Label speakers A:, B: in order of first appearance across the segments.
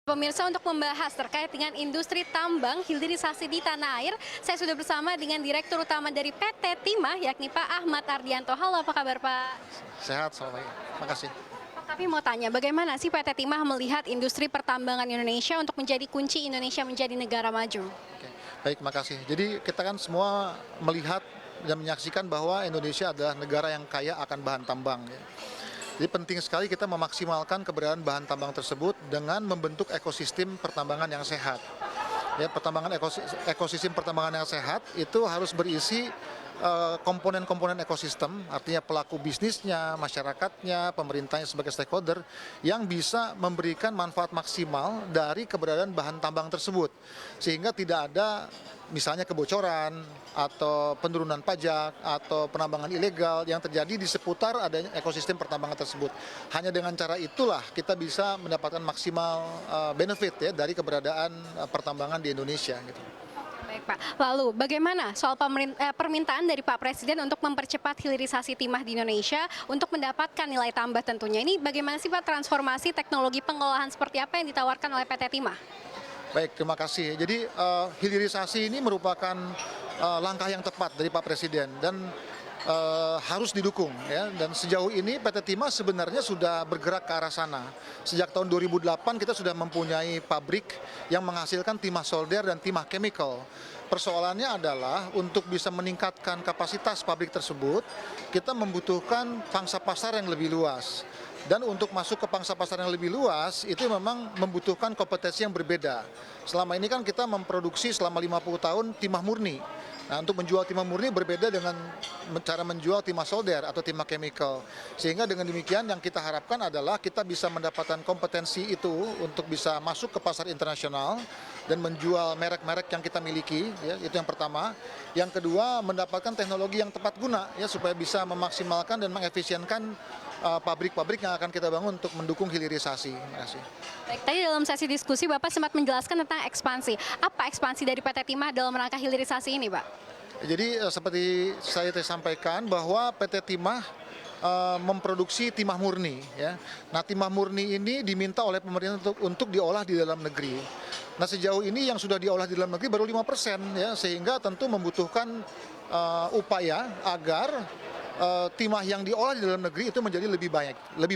A: Pemirsa, untuk membahas terkait dengan industri tambang hilirisasi di tanah air, saya sudah bersama dengan Direktur Utama dari PT Timah, yakni Pak Ahmad Ardianto. Halo, apa kabar Pak?
B: Sehat, selamat pagi. Makasih.
A: Pak, kami mau tanya, bagaimana sih PT Timah melihat industri pertambangan Indonesia untuk menjadi kunci Indonesia menjadi negara maju?
B: Oke, baik, makasih. Jadi kita kan semua melihat dan menyaksikan bahwa Indonesia adalah negara yang kaya akan bahan tambang. Ya. Jadi penting sekali kita memaksimalkan keberadaan bahan tambang tersebut dengan membentuk ekosistem pertambangan yang sehat. Ya, ekosistem pertambangan yang sehat itu harus berisi komponen-komponen ekosistem, artinya pelaku bisnisnya, masyarakatnya, pemerintahnya sebagai stakeholder yang bisa memberikan manfaat maksimal dari keberadaan bahan tambang tersebut, sehingga tidak ada misalnya kebocoran atau penurunan pajak atau penambangan ilegal yang terjadi di seputar adanya ekosistem pertambangan tersebut. Hanya dengan cara itulah kita bisa mendapatkan maksimal benefit ya dari keberadaan pertambangan di Indonesia gitu.
A: Baik Pak, lalu bagaimana soal permintaan dari Pak Presiden untuk mempercepat hilirisasi timah di Indonesia untuk mendapatkan nilai tambah tentunya? Ini bagaimana sih Pak transformasi teknologi pengolahan seperti apa yang ditawarkan oleh PT Timah?
B: Baik, terima kasih. Jadi hilirisasi ini merupakan langkah yang tepat dari Pak Presiden dan harus didukung ya. Dan sejauh ini PT Timah sebenarnya sudah bergerak ke arah sana. Sejak tahun 2008 kita sudah mempunyai pabrik yang menghasilkan timah solder dan timah chemical. Persoalannya adalah untuk bisa meningkatkan kapasitas pabrik tersebut, kita membutuhkan pangsa pasar yang lebih luas. Dan untuk masuk ke pangsa pasar yang lebih luas, itu memang membutuhkan kompetensi yang berbeda. Selama ini kan kita memproduksi selama 50 tahun timah murni. Nah, untuk menjual timah murni berbeda dengan cara menjual timah solder atau timah chemical. Sehingga dengan demikian yang kita harapkan adalah kita bisa mendapatkan kompetensi itu untuk bisa masuk ke pasar internasional dan menjual merek-merek yang kita miliki, ya, itu yang pertama. Yang kedua, mendapatkan teknologi yang tepat guna ya supaya bisa memaksimalkan dan mengefisienkan pabrik-pabrik yang akan kita bangun untuk mendukung hilirisasi. Terima kasih.
A: Baik, tadi dalam sesi diskusi Bapak sempat menjelaskan tentang ekspansi. Apa ekspansi dari PT Timah dalam rangka hilirisasi ini, Pak?
B: Jadi seperti saya sampaikan bahwa PT Timah memproduksi timah murni. Ya. Nah, timah murni ini diminta oleh pemerintah untuk diolah di dalam negeri. Nah, sejauh ini yang sudah diolah di dalam negeri baru 5%, ya, sehingga tentu membutuhkan upaya agar timah yang diolah di dalam negeri itu menjadi lebih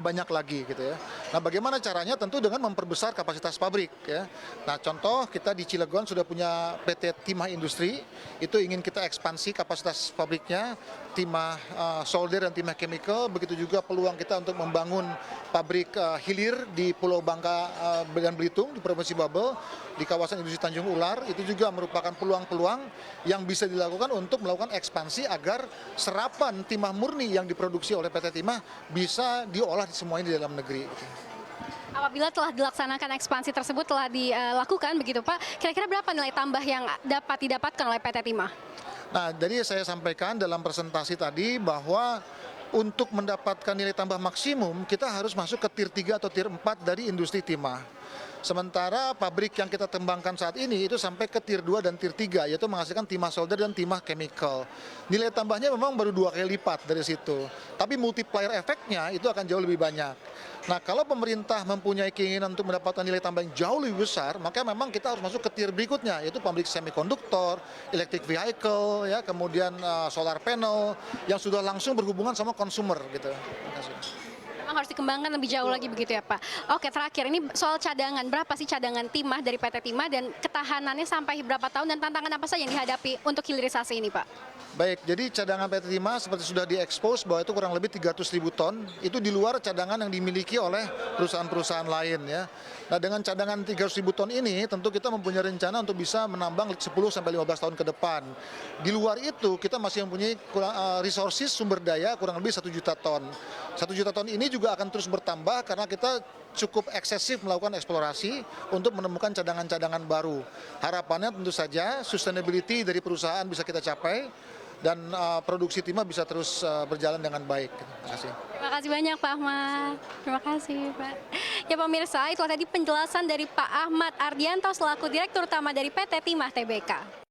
B: banyak lagi gitu ya. Nah, bagaimana caranya? Tentu dengan memperbesar kapasitas pabrik ya. Nah, contoh kita di Cilegon sudah punya PT Timah Industri, itu ingin kita ekspansi kapasitas pabriknya, timah solder dan timah chemical, begitu juga peluang kita untuk membangun pabrik hilir di Pulau Bangka dan Belitung di Provinsi Babel, di kawasan industri Tanjung Ular, itu juga merupakan peluang-peluang yang bisa dilakukan untuk melakukan ekspansi agar serapan timah murni yang diproduksi oleh PT Timah bisa diolah semuanya di dalam negeri.
A: Apabila telah dilaksanakan ekspansi tersebut telah dilakukan begitu Pak, kira-kira berapa nilai tambah yang dapat didapatkan oleh PT Timah?
B: Nah, jadi saya sampaikan dalam presentasi tadi bahwa untuk mendapatkan nilai tambah maksimum kita harus masuk ke tier 3 atau tier 4 dari industri timah. Sementara pabrik yang kita kembangkan saat ini itu sampai ke tier 2 dan tier 3, yaitu menghasilkan timah solder dan timah chemical. Nilai tambahnya memang baru 2 kali lipat dari situ, tapi multiplier efeknya itu akan jauh lebih banyak. Nah, kalau pemerintah mempunyai keinginan untuk mendapatkan nilai tambah yang jauh lebih besar, maka memang kita harus masuk ke tier berikutnya, yaitu pabrik semikonduktor, electric vehicle, ya, kemudian solar panel, yang sudah langsung berhubungan sama konsumer gitu. Terima kasih.
A: Memang harus dikembangkan lebih jauh lagi begitu ya Pak. Oke, terakhir ini soal cadangan, berapa sih cadangan timah dari PT Timah dan ketahanannya sampai berapa tahun dan tantangan apa saja yang dihadapi untuk hilirisasi ini Pak?
B: Baik, jadi cadangan PT Timah seperti sudah diekspos bahwa itu kurang lebih 300.000 ton, itu di luar cadangan yang dimiliki oleh perusahaan-perusahaan lain ya. Nah, dengan cadangan 300.000 ton ini tentu kita mempunyai rencana untuk bisa menambang 10 sampai 15 tahun ke depan. Di luar itu kita masih mempunyai resources sumber daya kurang lebih 1 juta ton. 1 juta ton ini juga akan terus bertambah karena kita cukup eksesif melakukan eksplorasi untuk menemukan cadangan-cadangan baru. Harapannya tentu saja sustainability dari perusahaan bisa kita capai dan produksi timah bisa terus berjalan dengan baik. Terima kasih.
A: Terima kasih banyak Pak Ahmad. Terima kasih Pak. Ya pemirsa, itulah tadi penjelasan dari Pak Ahmad Ardianto selaku Direktur Utama dari PT Timah Tbk.